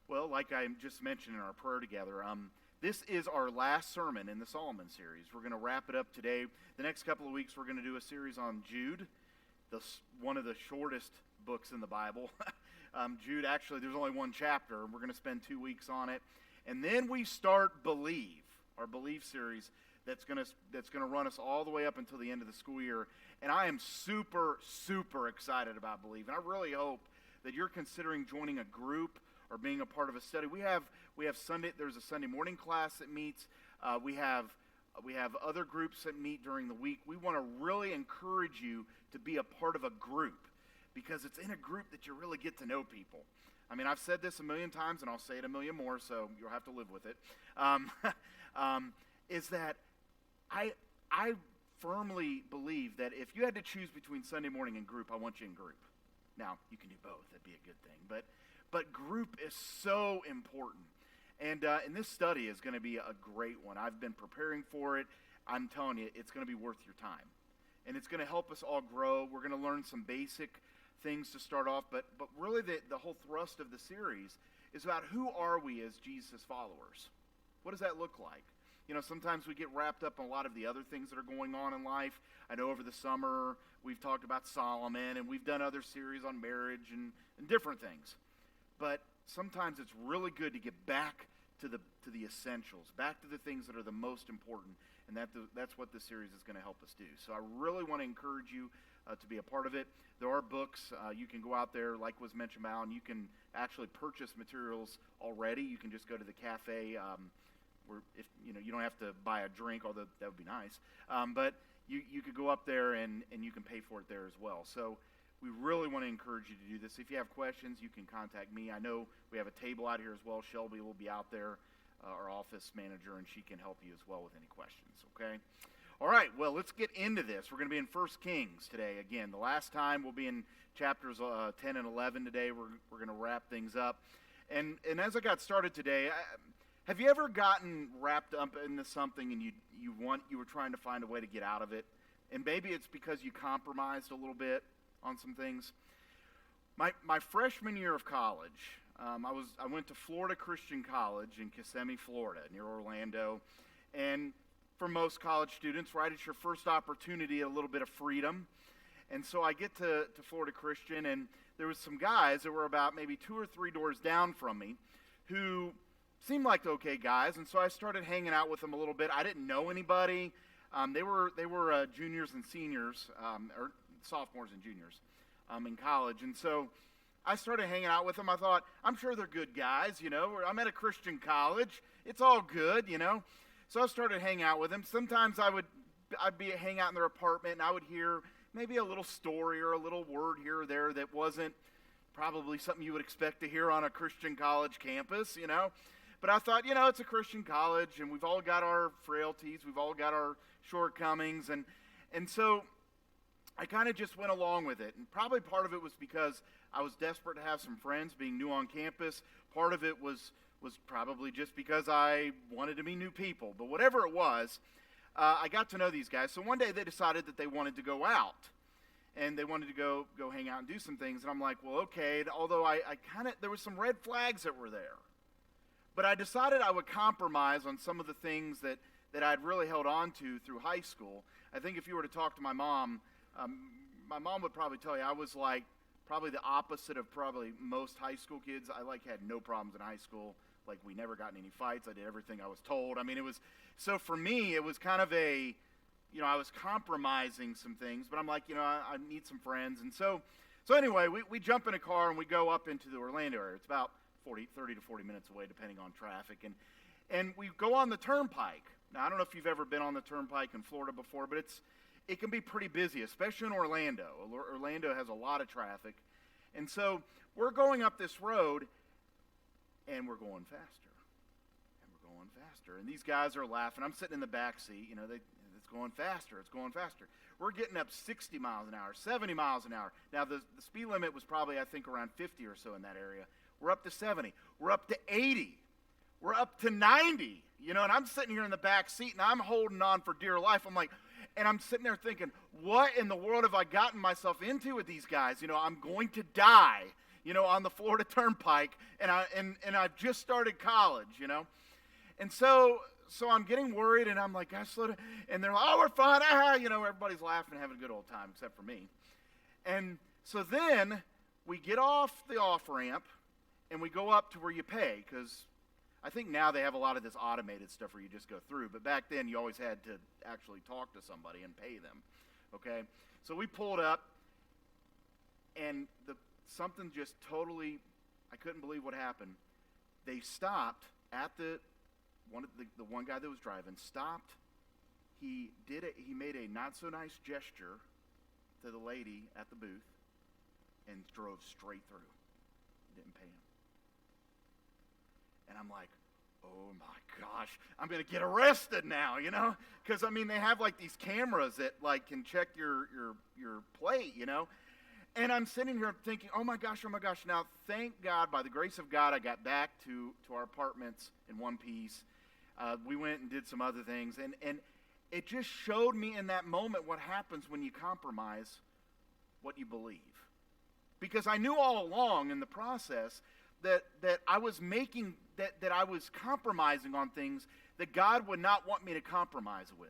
Well, like I just mentioned in our prayer together, this is our last sermon in the Solomon series. We're going to wrap it up today. The next couple of weeks, we're going to do a series on Jude, one of the shortest books in the Bible. Jude, actually, there's only one chapter, and we're going to spend 2 weeks on it. And then we start Believe, our Believe series that's going to run us all the way up until the end of the school year. And I am super, super excited about Believe. And I really hope that you're considering joining a group or being a part of a study. We have Sunday. There's a Sunday morning class that meets. We have other groups that meet during the week. We want to really encourage you to be a part of a group, because it's in a group that you really get to know people. I mean, I've said this a million times, and I'll say it a million more, so you'll have to live with it. Is that I firmly believe that if you had to choose between Sunday morning and group, I want you in group. Now, you can do both. That'd be a good thing. But group is so important. And this study is going to be a great one. I've been preparing for it. I'm telling you, it's going to be worth your time. And it's going to help us all grow. We're going to learn some basic things to start off. But really the whole thrust of the series is about who are we as Jesus followers? What does that look like? You know, sometimes we get wrapped up in a lot of the other things that are going on in life. I know over the summer we've talked about Solomon, and we've done other series on marriage and different things. But sometimes it's really good to get back to the essentials, back to the things that are the most important, and that's what this series is going to help us do. So I really want to encourage you to be a part of it. There are books. You can go out there, like was mentioned by Alan, you can actually purchase materials already. You can just go to the cafe, where if you don't have to buy a drink, although that would be nice. But you could go up there and you can pay for it there as well. So we really want to encourage you to do this. If you have questions, you can contact me. I know we have a table out here as well. Shelby will be out there, our office manager, and she can help you as well with any questions, okay? All right, well, let's get into this. We're going to be in 1 Kings today. Again, the last time we'll be in chapters 10 and 11 today. We're going to wrap things up. And as I got started today, have you ever gotten wrapped up into something and you were trying to find a way to get out of it? And maybe it's because you compromised a little bit on some things. My freshman year of college, I went to Florida Christian College in Kissimmee, Florida, near Orlando. And for most college students, right, it's your first opportunity at a little bit of freedom. And so I get to Florida Christian, and there was some guys that were about maybe 2 or 3 doors down from me who seemed like okay guys, and so I started hanging out with them a little bit. I didn't know anybody. They were juniors and seniors, or sophomores and juniors in college, and so I started hanging out with them. I thought, I'm sure they're good guys, I'm at a Christian college. It's all good, So I started hanging out with them. Sometimes I'd hang out in their apartment, and I would hear maybe a little story or a little word here or there that wasn't probably something you would expect to hear on a Christian college campus, But I thought, it's a Christian college, and we've all got our frailties, we've all got our shortcomings, and so I kind of just went along with it. And probably part of it was because I was desperate to have some friends, being new on campus. Part of it was probably just because I wanted to meet new people. But whatever it was, I got to know these guys. So one day they decided that they wanted to go out, and they wanted to go hang out and do some things. And I'm like, well, okay. Although there was some red flags that were there. But I decided I would compromise on some of the things that I'd really held on to through high school. I think if you were to talk to my mom would probably tell you I was like probably the opposite of probably most high school kids. I had no problems in high school. Like, we never got in any fights. I did everything I was told. I mean, so for me, it was kind of I was compromising some things, but I'm like, I need some friends. And so anyway, we jump in a car and we go up into the Orlando area. It's about 30 to 40 minutes away, depending on traffic. And we go on the turnpike. Now, I don't know if you've ever been on the turnpike in Florida before, but it can be pretty busy, especially in Orlando. Orlando has a lot of traffic. And so we're going up this road, and we're going faster. And these guys are laughing. I'm sitting in the back seat. It's going faster. It's going faster. We're getting up 60 miles an hour, 70 miles an hour. Now, the speed limit was probably, I think, around 50 or so in that area. We're up to 70. We're up to 80. We're up to 90. And I'm sitting here in the back seat, and I'm holding on for dear life. And I'm sitting there thinking, what in the world have I gotten myself into with these guys? I'm going to die. on the Florida Turnpike, and I've just started college, And so I'm getting worried, and I'm like, guys, slow down. And they're like, oh, we're fine. Everybody's laughing, having a good old time, except for me. And so then we get off the off-ramp, and we go up to where you pay, because I think now they have a lot of this automated stuff where you just go through. But back then, you always had to actually talk to somebody and pay them, okay? So we pulled up, and something just totally, I couldn't believe what happened. They stopped at the one guy that was driving stopped. He made a not so nice gesture to the lady at the booth and drove straight through. Didn't pay him. And I'm like, oh my gosh, I'm going to get arrested now, Because, they have like these cameras that like can check your plate, And I'm sitting here thinking, oh my gosh. Now, thank God, by the grace of God, I got back to our apartments in one piece. We went and did some other things. And it just showed me in that moment what happens when you compromise what you believe. Because I knew all along in the process that I was making, that I was compromising on things that God would not want me to compromise with.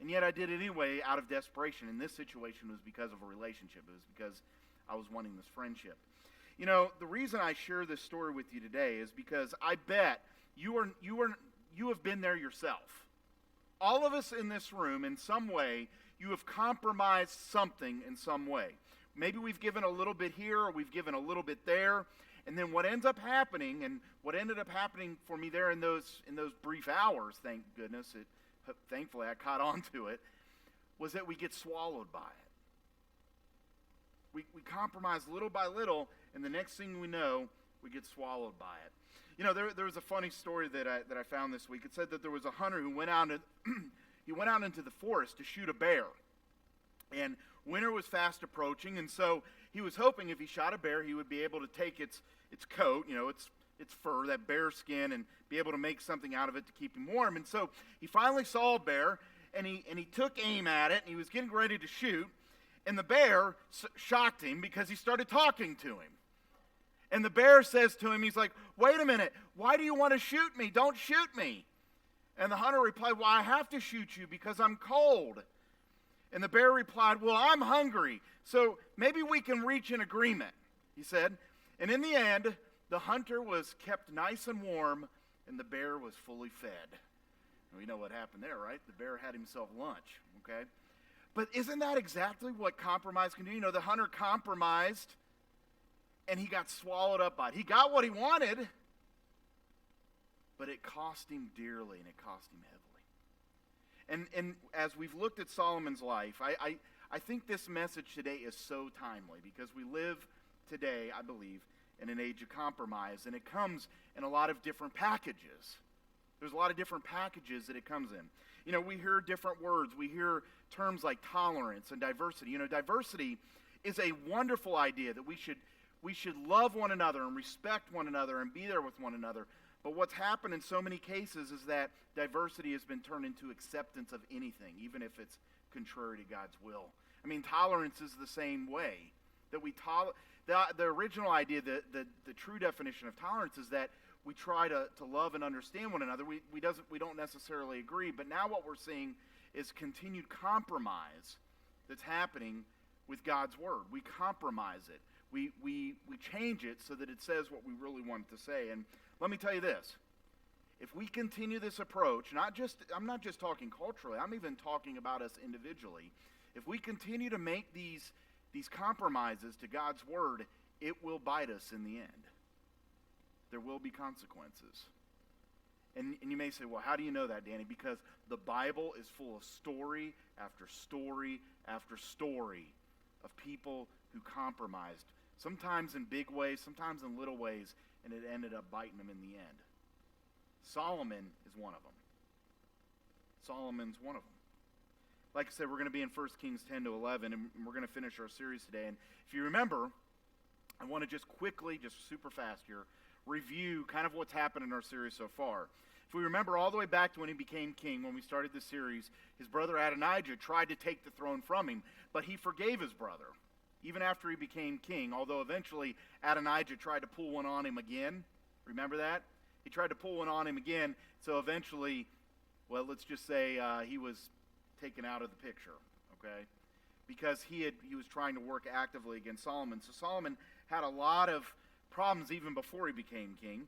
And yet I did it anyway out of desperation. In this situation, it was because of a relationship. It was because I was wanting this friendship. The reason I share this story with you today is because I bet you have been there yourself. All of us in this room, in some way, you have compromised something in some way. Maybe we've given a little bit here, or we've given a little bit there, and then what ends up happening, and what ended up happening for me there in those brief hours, thank goodness, thankfully I caught on to it, was that we get swallowed by it. We compromise little by little, and the next thing we know, we get swallowed by it. There was a funny story that I found this week. It said that there was a hunter who went out into the forest to shoot a bear, and winter was fast approaching, and so he was hoping if he shot a bear, he would be able to take its coat, its fur, that bear skin, and be able to make something out of it to keep him warm. And so he finally saw a bear, and he took aim at it, and he was getting ready to shoot, and the bear shocked him because he started talking to him. And the bear says to him, he's like, wait a minute, why do you want to shoot me? Don't shoot me. And the hunter replied, well, I have to shoot you because I'm cold. And the bear replied, well, I'm hungry, so maybe we can reach an agreement, he said. And in the end, the hunter was kept nice and warm, and the bear was fully fed. And we know what happened there, right? The bear had himself lunch, okay? But isn't that exactly what compromise can do? The hunter compromised, and he got swallowed up by it. He got what he wanted, but it cost him dearly, and it cost him heavily. And as we've looked at Solomon's life, I think this message today is so timely because we live today, I believe, in an age of compromise, and it comes in a lot of different packages. There's a lot of different packages that it comes in. We hear different words. We hear terms like tolerance and diversity. Diversity is a wonderful idea that we should love one another and respect one another and be there with one another. But what's happened in so many cases is that diversity has been turned into acceptance of anything, even if it's contrary to God's will. Tolerance is the same way. That the original idea, the true definition of tolerance is that we try to love and understand one another. We don't necessarily agree, but now what we're seeing is continued compromise that's happening with God's word. We compromise it. We change it so that it says what we really want it to say. And let me tell you this. If we continue this approach, I'm not just talking culturally, I'm even talking about us individually. If we continue to make these compromises to God's word, it will bite us in the end. There will be consequences. And you may say, well, how do you know that, Danny? Because the Bible is full of story after story after story of people who compromised, sometimes in big ways, sometimes in little ways, and it ended up biting them in the end. Solomon is one of them. Solomon's one of them. Like I said, we're going to be in 1 Kings 10 to 11, and we're going to finish our series today. And if you remember, I want to just quickly, just super fast here, review kind of what's happened in our series so far. If we remember all the way back to when he became king, when we started this series, his brother Adonijah tried to take the throne from him, but he forgave his brother. even after he became king, although eventually Adonijah tried to pull one on him again. Remember that? He tried to pull one on him again, so eventually, well, let's just say he was taken out of the picture, okay? Because he was trying to work actively against Solomon. So Solomon had a lot of problems even before he became king.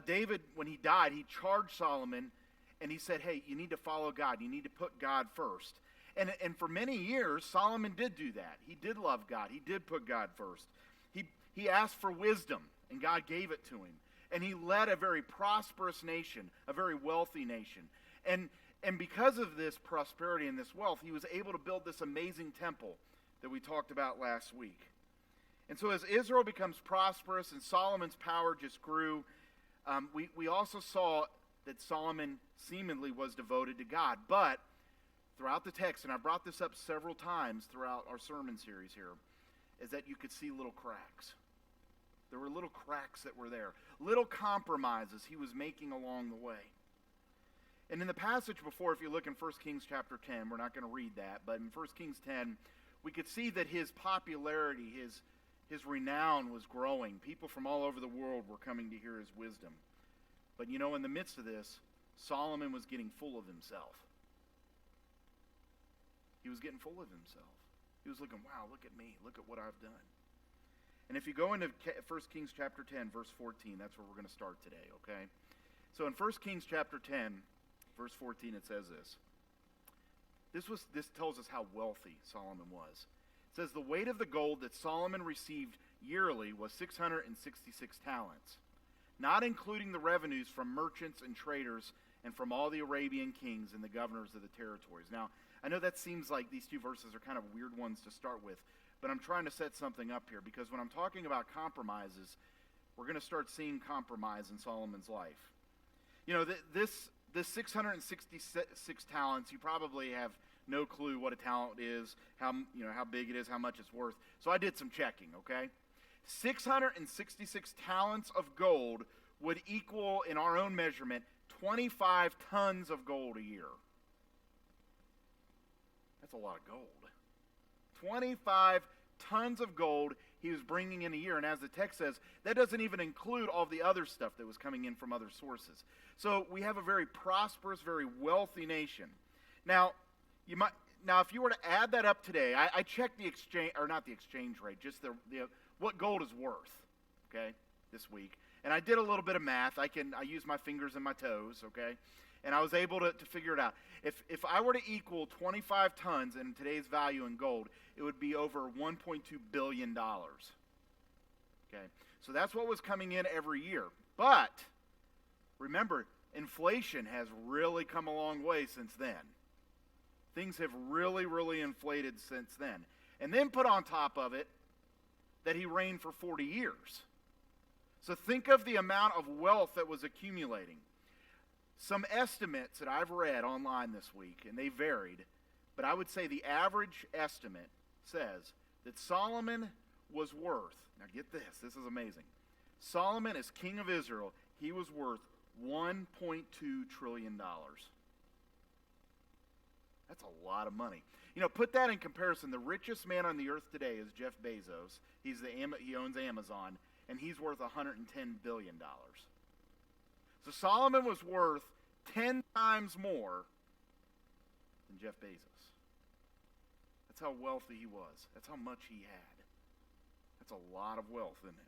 David, when he died, he charged Solomon, and he said, hey, you need to follow God. You need to put God first. And for many years, Solomon did do that. He did love God. He did put God first. He asked for wisdom, and God gave it to him. And he led a very prosperous nation, a very wealthy nation. And because of this prosperity and this wealth, he was able to build this amazing temple that we talked about last week. And so as Israel becomes prosperous and Solomon's power just grew, we also saw that Solomon seemingly was devoted to God. But throughout the text, and I brought this up several times throughout our sermon series here, is that you could see little cracks. There were little cracks that were there, little compromises he was making along the way. And in the passage before, if you look in 1 Kings chapter 10, we're not going to read that, but in 1 Kings 10, we could see that his popularity, his renown was growing. People from all over the world were coming to hear his wisdom. But you know, in the midst of this, Solomon was getting full of himself. He was getting full of himself. He was looking, wow, look at me. Look at what I've done. And if you go into 1 Kings chapter 10, verse 14, that's where we're going to start today, okay? So in 1 Kings chapter 10, verse 14, it says this. This tells us how wealthy Solomon was. It says, the weight of the gold that Solomon received yearly was 666 talents, not including the revenues from merchants and traders and from all the Arabian kings and the governors of the territories. Now, I know that seems like these two verses are kind of weird ones to start with, but I'm trying to set something up here, because when I'm talking about compromises, we're going to start seeing compromise in Solomon's life. You know, this 666 talents, you probably have no clue what a talent is, how big it is, how much it's worth. So I did some checking, okay? 666 talents of gold would equal, in our own measurement, 25 tons of gold a year. That's a lot of gold. 25 tons of gold he was bringing in a year. And as the text says, that doesn't even include all the other stuff that was coming in from other sources. So we have a very prosperous, very wealthy nation. Now, if you were to add that up today, I checked the exchange, or not the exchange rate, just the what gold is worth, okay, this week. And I did a little bit of math. I use my fingers and my toes, okay? And I was able to figure it out. If I were to equal 25 tons in today's value in gold, it would be over $1.2 billion. Okay? So that's what was coming in every year. But, remember, inflation has really come a long way since then. Things have really, really inflated since then. And then put on top of it that he reigned for 40 years. So think of the amount of wealth that was accumulating. Some estimates that I've read online this week, and they varied, but I would say the average estimate says that Solomon was worth, now get this is amazing. Solomon, as king of Israel, he was worth $1.2 trillion. That's a lot of money. You know, put that in comparison. The richest man on the earth today is Jeff Bezos. He owns Amazon, and he's worth $110 billion. So Solomon was worth 10 times more than Jeff Bezos. That's how wealthy he was. That's how much he had. That's a lot of wealth, isn't it?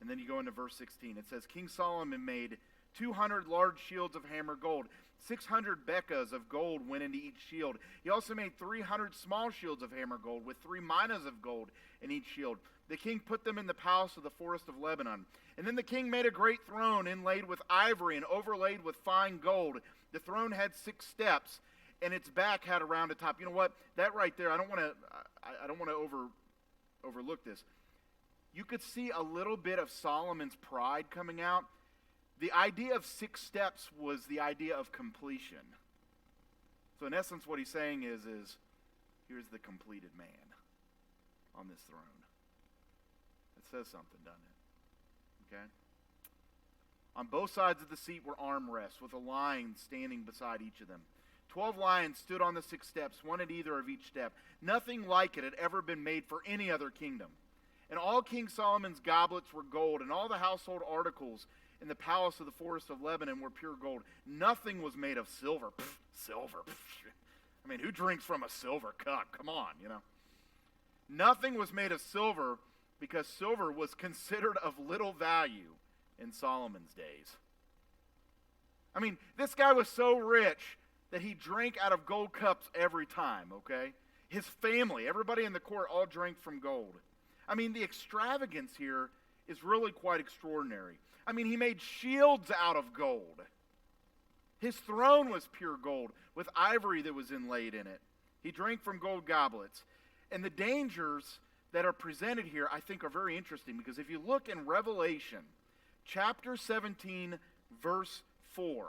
And then you go into verse 16. It says, King Solomon made 200 large shields of hammered gold. 600 bekahs of gold went into each shield. He also made 300 small shields of hammered gold with 3 minas of gold in each shield. The king put them in the palace of the forest of Lebanon. And then the king made a great throne inlaid with ivory and overlaid with fine gold. The throne had 6 steps, and its back had a rounded top. You know what? That right there, I don't want to overlook this. You could see a little bit of Solomon's pride coming out. The idea of 6 steps was the idea of completion. So in essence, what he's saying is here's the completed man on this throne. It says something, doesn't it? Okay? On both sides of the seat were armrests with a lion standing beside each of them. 12 lions stood on the 6 steps, one at either of each step. Nothing like it had ever been made for any other kingdom. And all King Solomon's goblets were gold, and all the household articles in the palace of the forest of Lebanon were pure gold. Nothing was made of silver. Silver. I mean, who drinks from a silver cup? Come on, you know. Nothing was made of silver because silver was considered of little value in Solomon's days. I mean, this guy was so rich that he drank out of gold cups every time, okay? His family, everybody in the court, all drank from gold. I mean, the extravagance here is really quite extraordinary. I mean, he made shields out of gold. His throne was pure gold with ivory that was inlaid in it. He drank from gold goblets. And the dangers that are presented here, I think, are very interesting, because if you look in Revelation chapter 17, verse 4,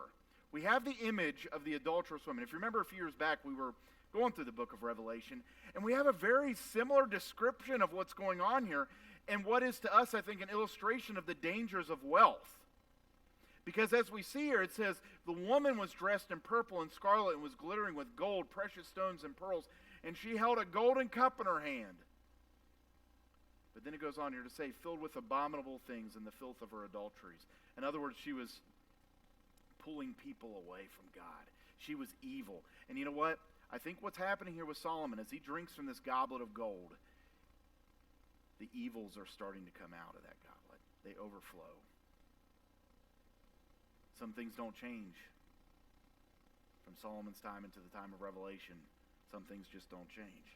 we have the image of the adulterous woman. If you remember a few years back, we were going through the book of Revelation, and we have a very similar description of what's going on here, and what is to us, I think, an illustration of the dangers of wealth. Because as we see here, it says, the woman was dressed in purple and scarlet and was glittering with gold, precious stones, and pearls, and she held a golden cup in her hand. But then it goes on here to say, filled with abominable things and the filth of her adulteries. In other words, she was pulling people away from God. She was evil. And you know what? I think what's happening here with Solomon, as he drinks from this goblet of gold, the evils are starting to come out of that goblet. They overflow. Some things don't change. From Solomon's time into the time of Revelation, some things just don't change.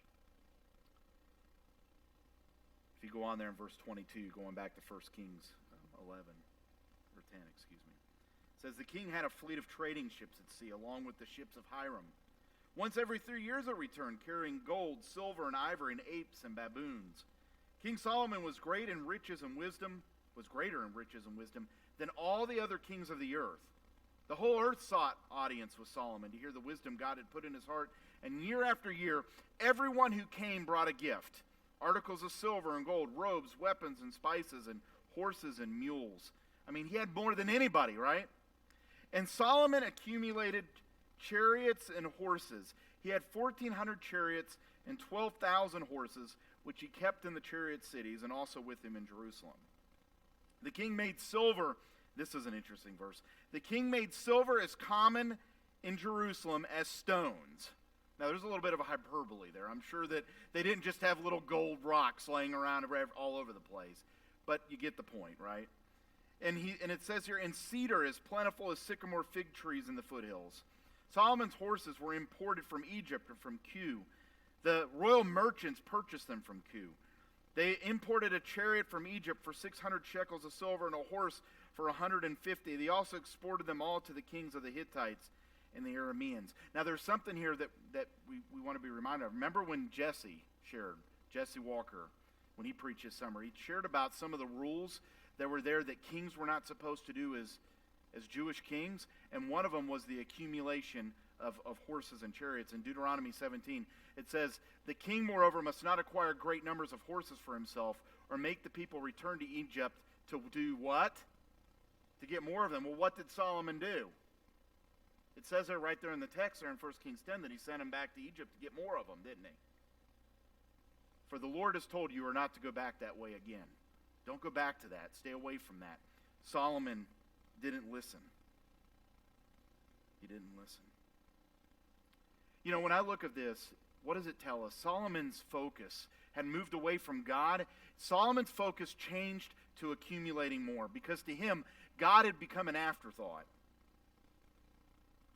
If you go on there in verse 22, going back to 1 Kings 11, or 10, excuse me. It says, the king had a fleet of trading ships at sea, along with the ships of Hiram. Once every 3 years it returned, carrying gold, silver, and ivory, and apes and baboons. King Solomon was greater in riches and wisdom than all the other kings of the earth. The whole earth sought audience with Solomon to hear the wisdom God had put in his heart. And year after year, everyone who came brought a gift. Articles of silver and gold, robes, weapons, and spices, and horses and mules. I mean, he had more than anybody, right? And Solomon accumulated chariots and horses. He had 1,400 chariots and 12,000 horses, which he kept in the chariot cities and also with him in Jerusalem. The king made silver, this is an interesting verse. The king made silver as common in Jerusalem as stones. Now, there's a little bit of a hyperbole there. I'm sure that they didn't just have little gold rocks laying around all over the place. But you get the point, right? And it says here, and cedar as plentiful as sycamore fig trees in the foothills. Solomon's horses were imported from Egypt and from Kue. The royal merchants purchased them from Kue. They imported a chariot from Egypt for 600 shekels of silver and a horse for 150. They also exported them all to the kings of the Hittites and the Arameans. Now, there's something here that we want to be reminded of. Remember when Jesse Walker, when he preached this summer, he shared about some of the rules that were there that kings were not supposed to do as Jewish kings, and one of them was the accumulation of horses and chariots. In Deuteronomy 17, it says, the king, moreover, must not acquire great numbers of horses for himself or make the people return to Egypt to do what? To get more of them. Well, what did Solomon do? It says there right there in the text there in 1 Kings 10 that he sent him back to Egypt to get more of them, didn't he? For the Lord has told you are not to go back that way again. Don't go back to that. Stay away from that. Solomon didn't listen. He didn't listen. You know, when I look at this, what does it tell us? Solomon's focus had moved away from God. Solomon's focus changed to accumulating more because to him, God had become an afterthought.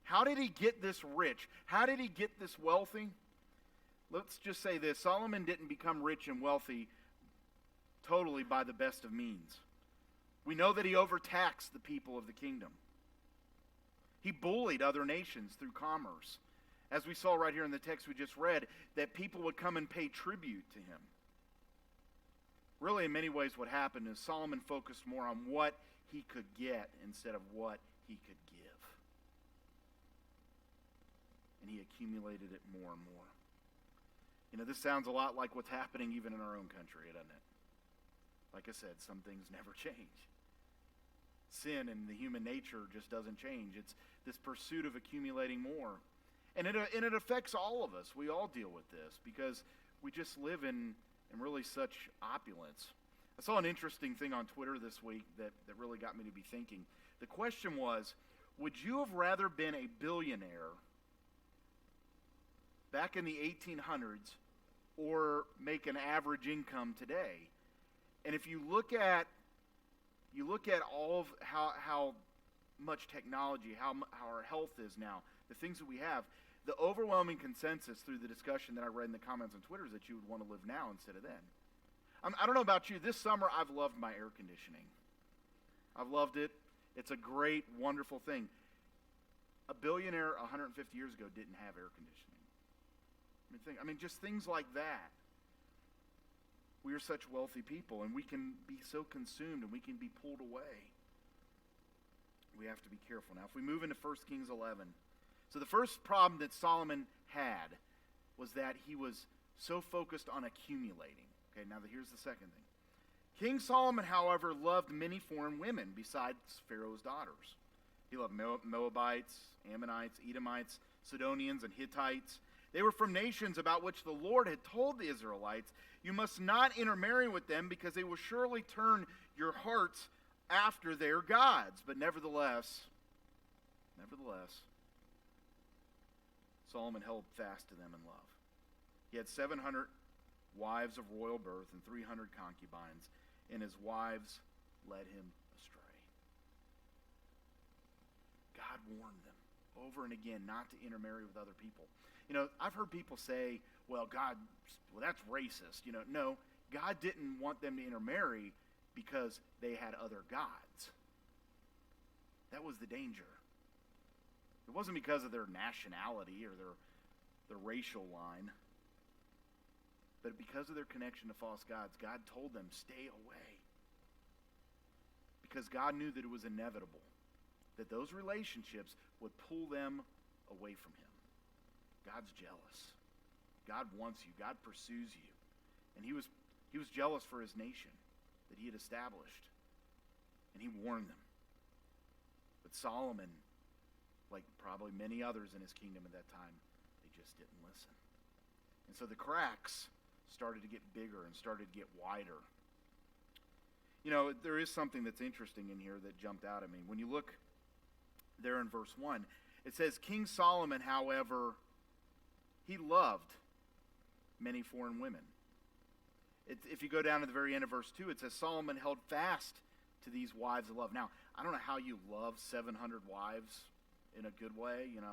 How did he get this rich? How did he get this wealthy? Let's just say this. Solomon didn't become rich and wealthy totally by the best of means. We know that he overtaxed the people of the kingdom. He bullied other nations through commerce. As we saw right here in the text we just read, that people would come and pay tribute to him. Really, in many ways, what happened is Solomon focused more on what he could get instead of what he could give. And he accumulated it more and more. You know, this sounds a lot like what's happening even in our own country, doesn't it? Like I said, some things never change. Sin and the human nature just doesn't change. It's this pursuit of accumulating more. And it affects all of us. We all deal with this because we just live in really such opulence. I saw an interesting thing on Twitter this week that really got me to be thinking. The question was, would you have rather been a billionaire back in the 1800s or make an average income today? And if you look at all of how much technology, how our health is now, the things that we have, the overwhelming consensus through the discussion that I read in the comments on Twitter is that you would want to live now instead of then. I don't know about you. This summer, I've loved my air conditioning. I've loved it. It's a great, wonderful thing. A billionaire 150 years ago didn't have air conditioning. Just things like that. We are such wealthy people, and we can be so consumed, and we can be pulled away. We have to be careful. Now, if we move into 1 Kings 11, so the first problem that Solomon had was that he was so focused on accumulating. Okay, now here's the second thing. King Solomon, however, loved many foreign women besides Pharaoh's daughters. He loved Moabites, Ammonites, Edomites, Sidonians, and Hittites. They were from nations about which the Lord had told the Israelites, you must not intermarry with them because they will surely turn your hearts after their gods. But nevertheless, Solomon held fast to them in love. He had 700 wives of royal birth and 300 concubines, and his wives led him astray. God warned them over and again not to intermarry with other people. I've heard people say, well, that's racist. No, God didn't want them to intermarry because they had other gods. That was the danger. It wasn't because of their nationality or their racial line, but because of their connection to false gods. God told them, stay away. Because God knew that it was inevitable, that those relationships would pull them away from him. God's jealous. God wants you. God pursues you. And he was jealous for his nation that he had established. And he warned them. But Solomon, like probably many others in his kingdom at that time, they just didn't listen. And so the cracks started to get bigger and started to get wider. There is something that's interesting in here that jumped out at me. When you look there in verse 1, it says, King Solomon, however, he loved many foreign women. If you go down to the very end of verse 2, it says Solomon held fast to these wives of love. Now, I don't know how you love 700 wives in a good way, in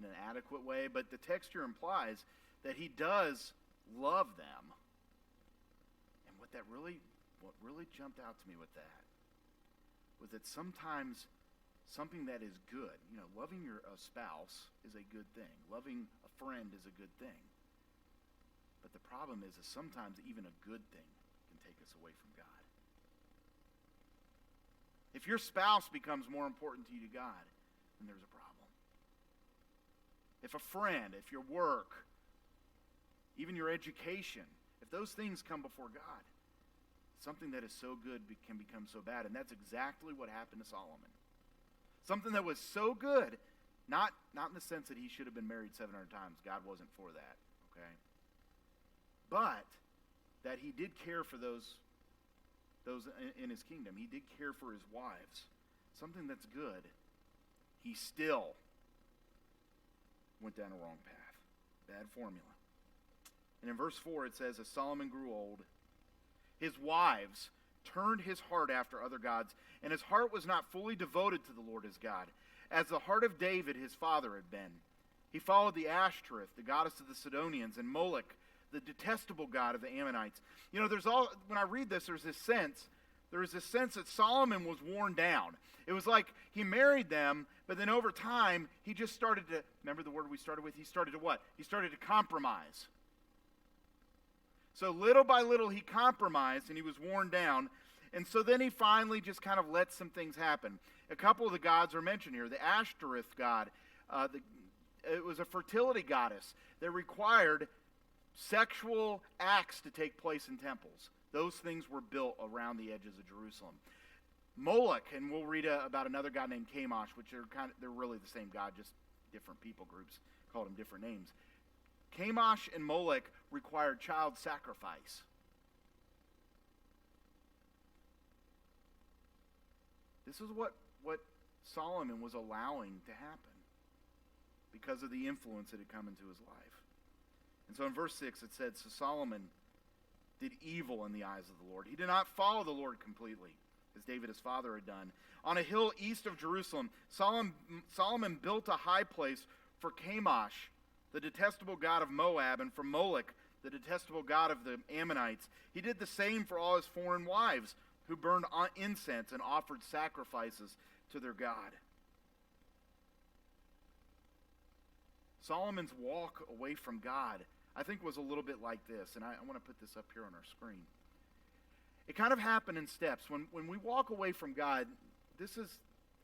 an adequate way, but the text here implies that he does love them. And what really jumped out to me with that was that sometimes something that is good, loving your spouse is a good thing. Loving a friend is a good thing. But the problem is sometimes even a good thing can take us away from God. If your spouse becomes more important to you to God, then there's a problem. If a friend, if your work, even your education, if those things come before God, something that is so good can become so bad. And that's exactly what happened to Solomon. Something that was so good, not in the sense that he should have been married 700 times. God wasn't for that, okay? But that he did care for those in his kingdom. He did care for his wives. Something that's good, he still went down a wrong path. Bad formula. And in verse 4 it says, as Solomon grew old, his wives turned his heart after other gods, and his heart was not fully devoted to the Lord his God, as the heart of David his father had been. He followed the Ashtoreth, the goddess of the Sidonians, and Moloch, the detestable god of the Ammonites. When I read this, there's this sense that Solomon was worn down. It was like he married them, but then over time, he just started to, remember the word we started with? He started to what? He started to compromise. So little by little, he compromised, and he was worn down. And so then he finally just kind of let some things happen. A couple of the gods are mentioned here. The Ashtoreth god, it was a fertility goddess that required sexual acts to take place in temples. Those things were built around the edges of Jerusalem. Moloch, and we'll read about another god named Chemosh, which they're really the same god, just different people groups called them different names. Chemosh and Molech required child sacrifice. This is what Solomon was allowing to happen because of the influence that had come into his life. And so in verse 6 it said, so Solomon did evil in the eyes of the Lord. He did not follow the Lord completely, as David his father had done. On a hill east of Jerusalem, Solomon built a high place for Chemosh, the detestable god of Moab, and for Molech, the detestable god of the Ammonites. He did the same for all his foreign wives, who burned incense and offered sacrifices to their God. Solomon's walk away from God, I think, was a little bit like this, and I want to put this up here on our screen. It kind of happened in steps. When we walk away from God, this is,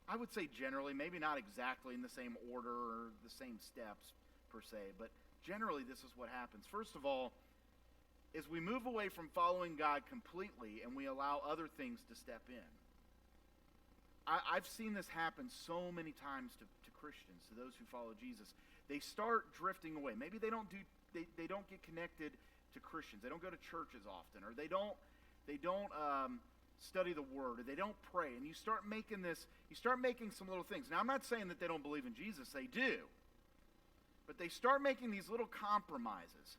I would say generally, maybe not exactly in the same order or the same steps per se, but generally this is what happens. First of all, is we move away from following God completely and we allow other things to step in. I've seen this happen so many times to Christians, to those who follow Jesus. They start drifting away. Maybe they don't get connected to Christians. They don't go to church as often, or they don't study the Word, or they don't pray. And you start making some little things. Now, I'm not saying that they don't believe in Jesus. They do. But they start making these little compromises.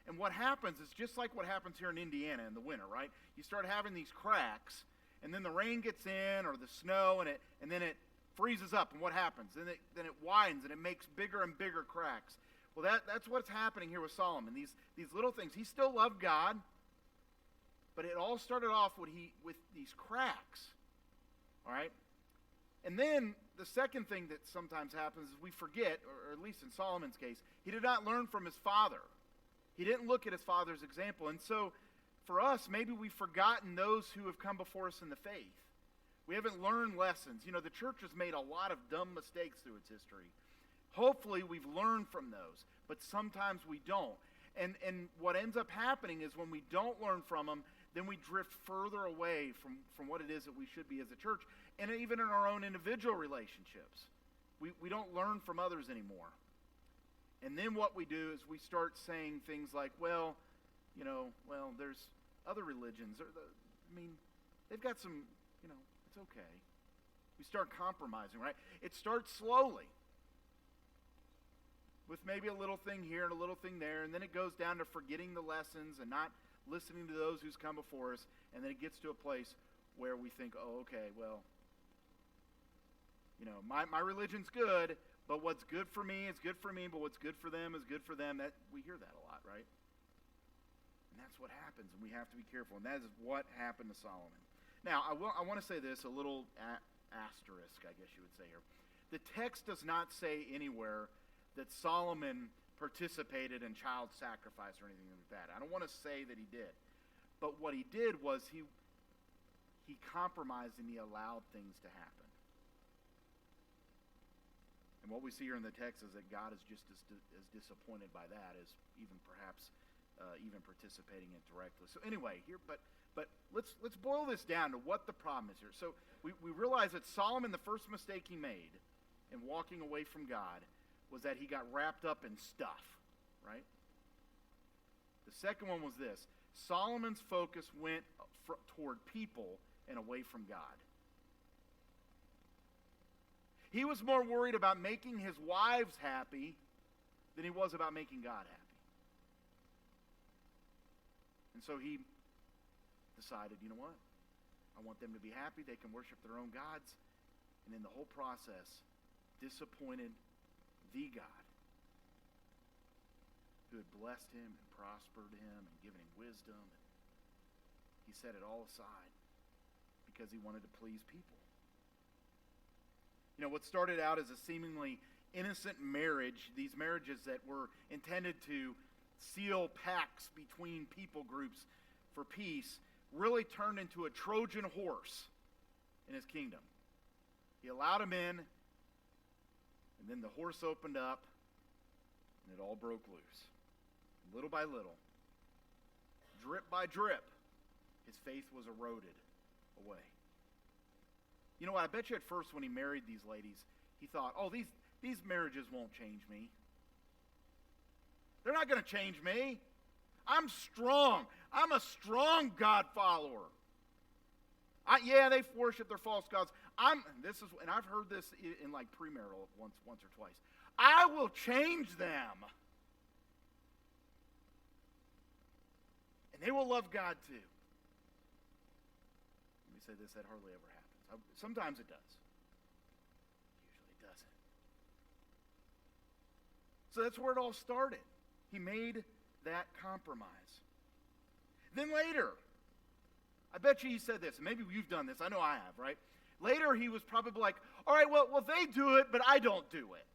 And what happens is just like what happens here in Indiana in the winter, right? You start having these cracks, and then the rain gets in, or the snow, and then it freezes up, and what happens? Then it widens, and it makes bigger and bigger cracks. Well, that's what's happening here with Solomon. These little things. He still loved God, but it all started off with these cracks. All right? And then the second thing that sometimes happens is we forget, or at least in Solomon's case, he did not learn from his father. He didn't look at his father's example. And so for us, maybe we've forgotten those who have come before us in the faith. We haven't learned lessons. You know, the church has made a lot of dumb mistakes through its history. Hopefully we've learned from those, but sometimes we don't. And what ends up happening is when we don't learn from them, then we drift further away from what it is that we should be as a church, and even in our own individual relationships. We don't learn from others anymore. And then what we do is we start saying things like, there's other religions. They've got some, it's okay. We start compromising, right? It starts slowly with maybe a little thing here and a little thing there, and then it goes down to forgetting the lessons and not listening to those who's come before us, and then it gets to a place where we think, oh, okay, well, my religion's good, but what's good for me is good for me, but what's good for them is good for them. That we hear that a lot, right? And that's what happens, and we have to be careful, and that is what happened to Solomon. Now, I want to say this, a little asterisk, I guess you would say here. The text does not say anywhere that Solomon participated in child sacrifice or anything like that. I don't want to say that he did. But what he did was he compromised and he allowed things to happen. And what we see here in the text is that God is just as disappointed by that as even perhaps even participating in it directly. So anyway, here, but let's boil this down to what the problem is here. So we realize that Solomon, the first mistake he made in walking away from God was that he got wrapped up in stuff, right? The second one was this. Solomon's focus went toward people and away from God. He was more worried about making his wives happy than he was about making God happy. And so he decided, you know what? I want them to be happy. They can worship their own gods. And in the whole process, disappointed the God who had blessed him and prospered him and given him wisdom. He set it all aside because he wanted to please people. What started out as a seemingly innocent marriage, these marriages that were intended to seal pacts between people groups for peace, really turned into a Trojan horse in his kingdom. He allowed him in, and then the horse opened up, and it all broke loose. Little by little, drip by drip, his faith was eroded away. You know what? I bet you at first when he married these ladies, he thought, oh, these these marriages won't change me. They're not going to change me. I'm strong. I'm a strong God follower. They worship their false gods. And I've heard this in like premarital once or twice. I will change them. And they will love God too. Let me say this, that hardly ever happens. Sometimes it does. Usually it doesn't. So that's where it all started. He made that compromise. Then later, I bet you he said this, and maybe you've done this. I know I have, right? Later, he was probably like, all right, well, they do it, but I don't do it.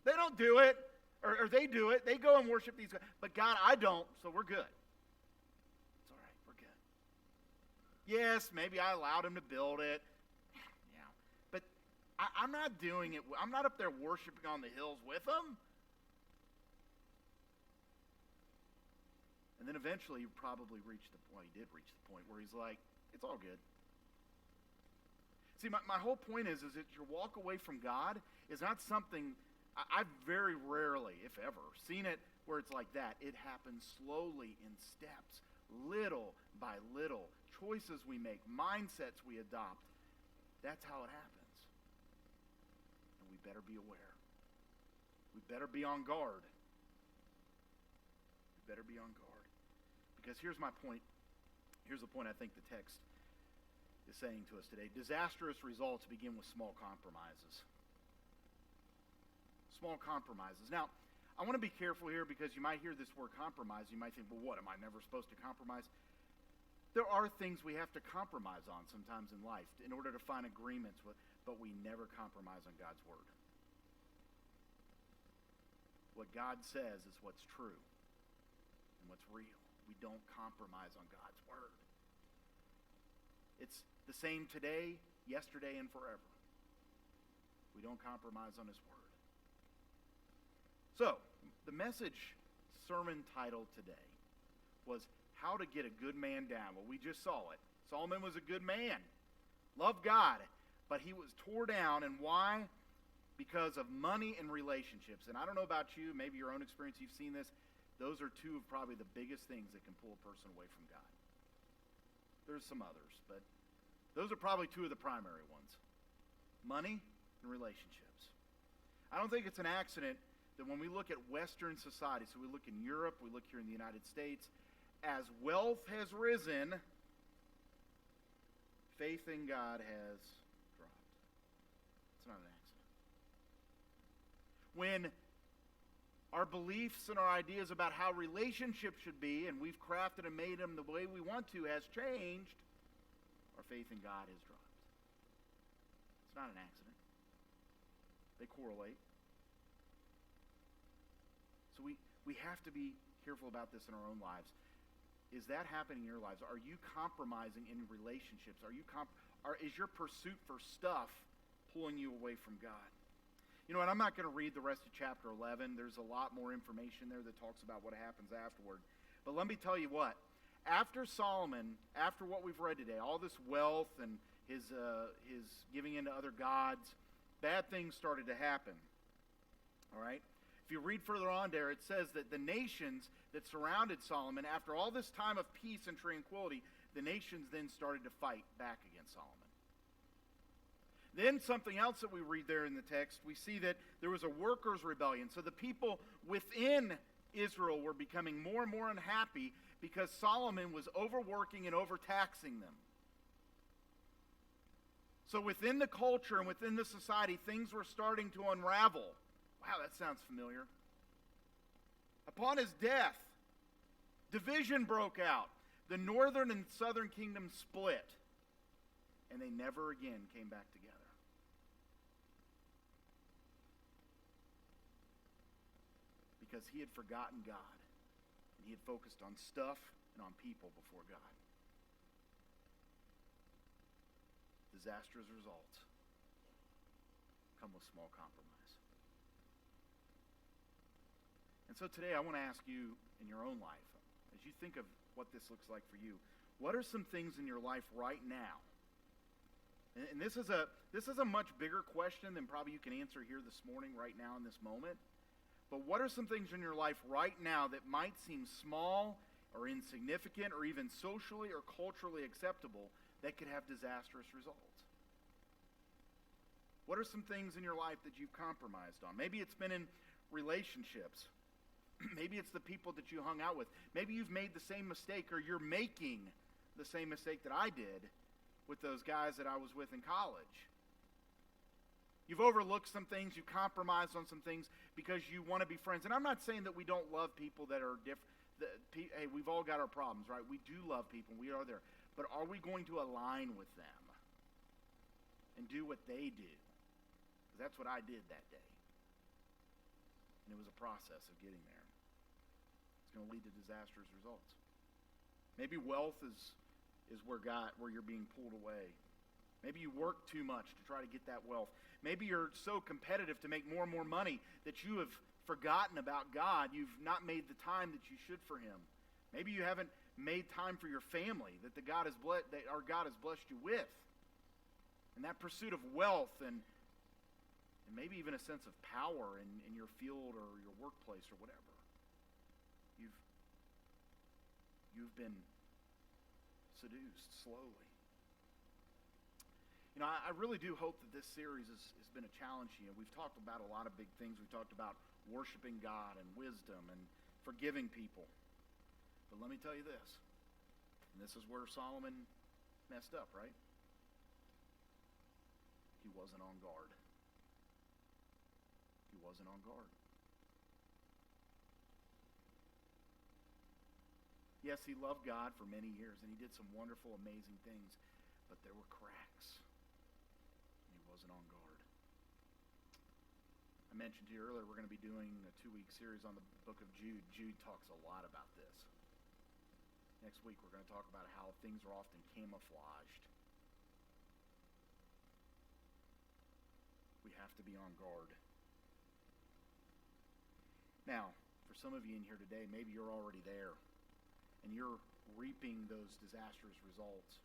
They don't do it, or they do it. They go and worship these guys. But God, I don't, so we're good. It's all right, we're good. Yes, maybe I allowed him to build it. Yeah, but I'm not doing it. I'm not up there worshiping on the hills with him. And then eventually he probably reached the point, he did reach the point where he's like, it's all good. See, my whole point is that your walk away from God is not something, I've very rarely, if ever, seen it where it's like that. It happens slowly in steps, little by little. Choices we make, mindsets we adopt. That's how it happens. And we better be aware. We better be on guard. We better be on guard. Because here's my point. Here's the point I think the text is saying to us today. Disastrous results begin with small compromises. Small compromises. Now, I want to be careful here because you might hear this word compromise. You might think, well, what, am I never supposed to compromise? There are things we have to compromise on sometimes in life in order to find agreements with, but we never compromise on God's word. What God says is what's true and what's real. We don't compromise on God's word. It's the same today, yesterday, and forever. We don't compromise on his word. So, the message sermon title today was How to Get a Good Man Down. Well, we just saw it. Solomon was a good man. Loved God. But he was tore down. And why? Because of money and relationships. And I don't know about you, maybe your own experience, you've seen this. Those are two of probably the biggest things that can pull a person away from God. There's some others, but those are probably two of the primary ones. Money and relationships. I don't think it's an accident that when we look at Western society, so we look in Europe, we look here in the United States, as wealth has risen, faith in God has dropped. It's not an accident. When our beliefs and our ideas about how relationships should be, and we've crafted and made them the way we want to, has changed, our faith in God has dropped. It's not an accident. They correlate. So we have to be careful about this in our own lives. Is that happening in your lives? Are you compromising in relationships? Is your pursuit for stuff pulling you away from God? You know, and I'm not going to read the rest of chapter 11. There's a lot more information there that talks about what happens afterward. But let me tell you what. After Solomon, after what we've read today, all this wealth and his giving into other gods, bad things started to happen. All right? If you read further on there, it says that the nations that surrounded Solomon, after all this time of peace and tranquility, the nations then started to fight back against Solomon. Then something else that we read there in the text, we see that there was a workers' rebellion. So the people within Israel were becoming more and more unhappy because Solomon was overworking and overtaxing them. So within the culture and within the society, things were starting to unravel. Wow, that sounds familiar. Upon his death, division broke out. The northern and southern kingdoms split, and they never again came back together. Because he had forgotten God, and he had focused on stuff and on people before God. Disastrous results come with small compromise. And so today I want to ask you in your own life, as you think of what this looks like for you, what are some things in your life right now And this is a much bigger question than probably you can answer here this morning, right now in this moment. But what are some things in your life right now that might seem small or insignificant or even socially or culturally acceptable that could have disastrous results? What are some things in your life that you've compromised on? Maybe it's been in relationships. Maybe it's the people that you hung out with. Maybe you've made the same mistake, or you're making the same mistake that I did with those guys that I was with in college. You've overlooked some things, you compromised on some things because you want to be friends. And I'm not saying that we don't love people that are different. Hey, we've all got our problems, right? We do love people, we are there. But are we going to align with them and do what they do? Because that's what I did that day. And it was a process of getting there. It's going to lead to disastrous results. Maybe wealth is where you're being pulled away. Maybe you work too much to try to get that wealth. Maybe you're so competitive to make more and more money that you have forgotten about God. You've not made the time that you should for Him. Maybe you haven't made time for your family that our God has blessed you with. And that pursuit of wealth and maybe even a sense of power in your field or your workplace or whatever. You've been seduced slowly. You know, I really do hope that this series has been a challenge to you. We've talked about a lot of big things. We've talked about worshiping God and wisdom and forgiving people. But let me tell you this, and this is where Solomon messed up, right? He wasn't on guard. He wasn't on guard. Yes, he loved God for many years, and he did some wonderful, amazing things, but there were cracks, and he wasn't on guard. I mentioned to you earlier we're going to be doing a 2-week series on the book of Jude. Jude talks a lot about this. Next week we're going to talk about how things are often camouflaged. We have to be on guard. Now, for some of you in here today, maybe you're already there, and you're reaping those disastrous results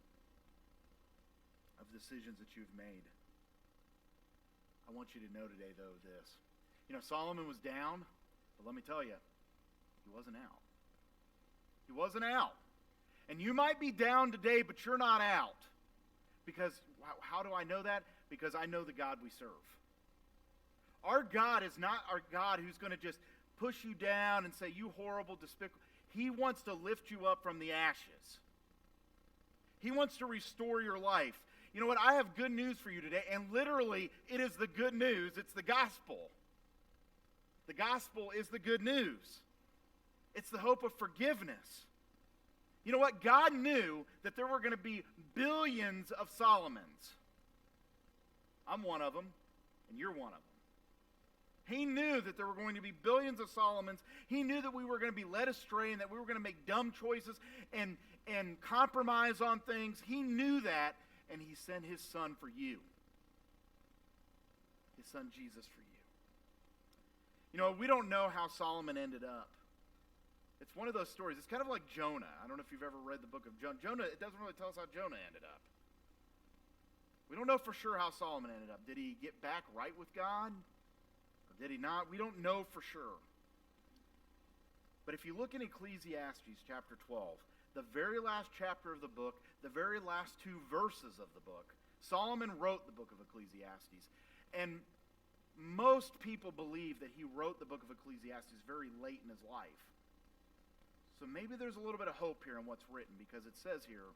of decisions that you've made. I want you to know today, though, this. You know, Solomon was down, but let me tell you, he wasn't out. He wasn't out. And you might be down today, but you're not out. Because, how do I know that? Because I know the God we serve. Our God is not our God who's going to just push you down and say, you horrible, despicable. He wants to lift you up from the ashes. He wants to restore your life. You know what? I have good news for you today, and literally, it is the good news. It's the gospel. The gospel is the good news. It's the hope of forgiveness. You know what? God knew that there were going to be billions of Solomons. I'm one of them, and you're one of them. He knew that there were going to be billions of Solomons. He knew that we were going to be led astray and that we were going to make dumb choices and compromise on things. He knew that, and he sent his son for you. His son Jesus for you. You know, we don't know how Solomon ended up. It's one of those stories. It's kind of like Jonah. I don't know if you've ever read the book of Jonah. Jonah, it doesn't really tell us how Jonah ended up. We don't know for sure how Solomon ended up. Did he get back right with God? Did he not? We don't know for sure. But if you look in Ecclesiastes chapter 12, the very last chapter of the book, the very last 2 verses of the book, Solomon wrote the book of Ecclesiastes. And most people believe that he wrote the book of Ecclesiastes very late in his life. So maybe there's a little bit of hope here in what's written, because it says here,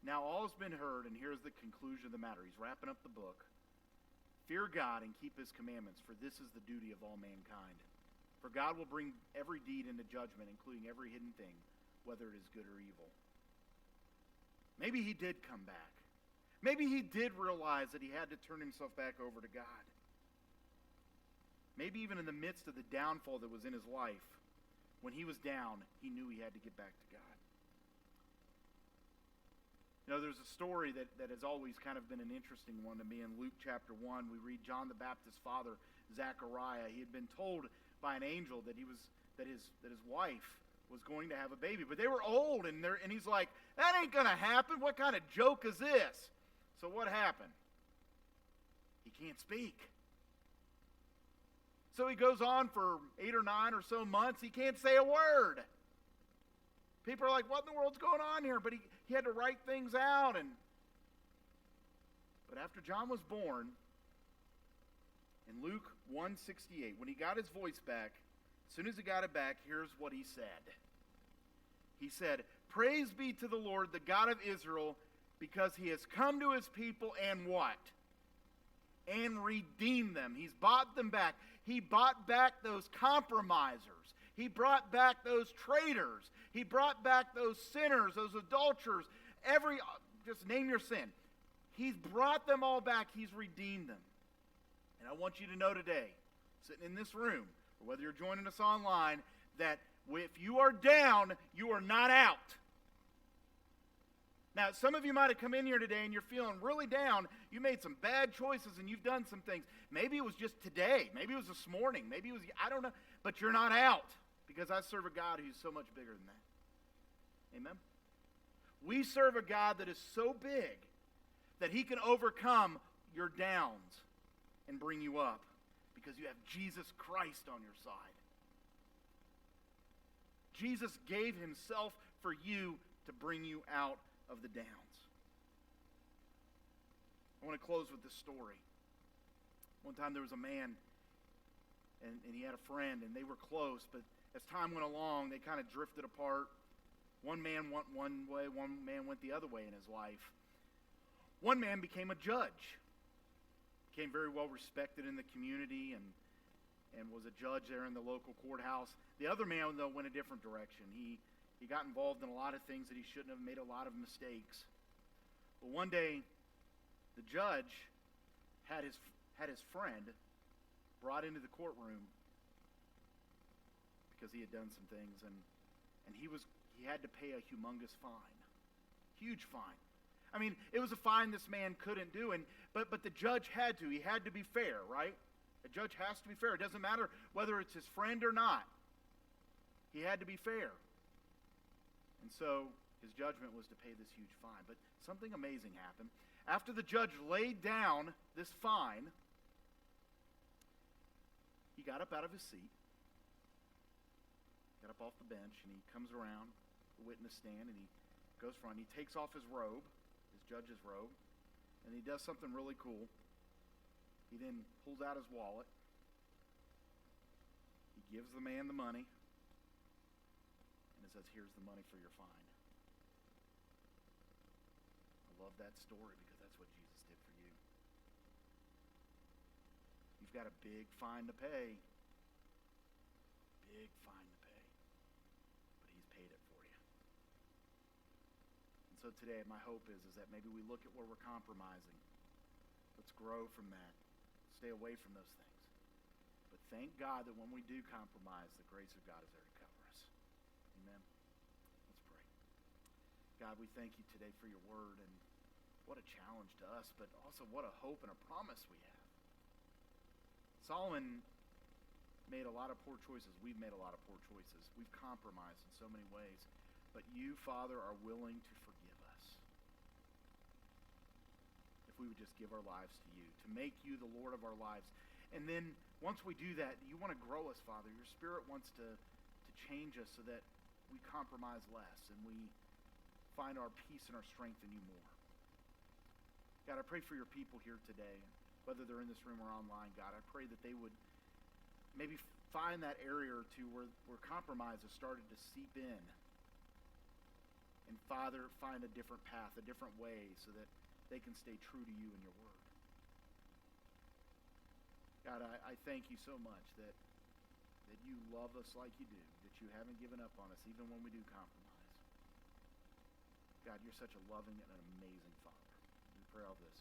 now all has been heard, and here's the conclusion of the matter. He's wrapping up the book. Fear God and keep his commandments, for this is the duty of all mankind. For God will bring every deed into judgment, including every hidden thing, whether it is good or evil. Maybe he did come back. Maybe he did realize that he had to turn himself back over to God. Maybe even in the midst of the downfall that was in his life, when he was down, he knew he had to get back to God. You know, there's a story that has always kind of been an interesting one to me. In Luke chapter 1, we read John the Baptist's father, Zechariah. He had been told by an angel that his wife was going to have a baby. But they were old, and he's like, that ain't going to happen. What kind of joke is this? So what happened? He can't speak. So he goes on for 8 or 9 or so months. He can't say a word. People are like, what in the world's going on here? But he had to write things out. But after John was born, in Luke 1:68, when he got his voice back, as soon as he got it back, here's what he said. He said, "Praise be to the Lord, the God of Israel, because he has come to his people and what? And redeemed them." He's bought them back. He bought back those compromisers. He brought back those traitors. He brought back those sinners, those adulterers. Just name your sin. He's brought them all back. He's redeemed them. And I want you to know today, sitting in this room, or whether you're joining us online, that if you are down, you are not out. Now, some of you might have come in here today and you're feeling really down. You made some bad choices and you've done some things. Maybe it was just today. Maybe it was this morning. Maybe it was, I don't know. But you're not out, because I serve a God who's so much bigger than that. Amen? We serve a God that is so big that he can overcome your downs and bring you up, because you have Jesus Christ on your side. Jesus gave himself for you to bring you out of the downs. I want to close with this story. One time there was a man, and he had a friend, and they were close, but as time went along, they kind of drifted apart. One man went one way, one man went the other way in his life. One man became a judge, became very well respected in the community, and was a judge there in the local courthouse. The other man, though, went a different direction. He got involved in a lot of things that he shouldn't have, made a lot of mistakes. But one day, the judge had his friend brought into the courtroom because he had done some things, and he had to pay a humongous fine. Huge fine. I mean, it was a fine this man couldn't do, but the judge had to. He had to be fair, right? A judge has to be fair. It doesn't matter whether it's his friend or not. He had to be fair. And so his judgment was to pay this huge fine. But something amazing happened. After the judge laid down this fine, he got up out of his seat, got up off the bench, and he comes around the witness stand, and he goes front. He takes off his robe, his judge's robe, and he does something really cool. He then pulls out his wallet. He gives the man the money, and it says, "Here's the money for your fine." I love that story because that's what Jesus did for you. You've got a big fine to pay. Big fine to pay. But he's paid it for you. And so today, my hope is that maybe we look at where we're compromising. Let's grow from that. Stay away from those things. But thank God that when we do compromise, the grace of God is there to cover us. Amen. Let's pray. God, we thank you today for your word, and what a challenge to us, but also what a hope and a promise we have. Solomon made a lot of poor choices. We've made a lot of poor choices. We've compromised in so many ways. But you, Father, are willing to forgive us if we would just give our lives to you, to make you the Lord of our lives. And then once we do that, you want to grow us, Father. Your Spirit wants to change us so that we compromise less and we find our peace and our strength in you more. God, I pray for your people here today, whether they're in this room or online, God. I pray that they would maybe find that area or two where compromise has started to seep in. And Father, find a different path, a different way so that they can stay true to you and your word. God, I thank you so much that you love us like you do, that you haven't given up on us even when we do compromise. God, you're such a loving and an amazing Father. We pray all this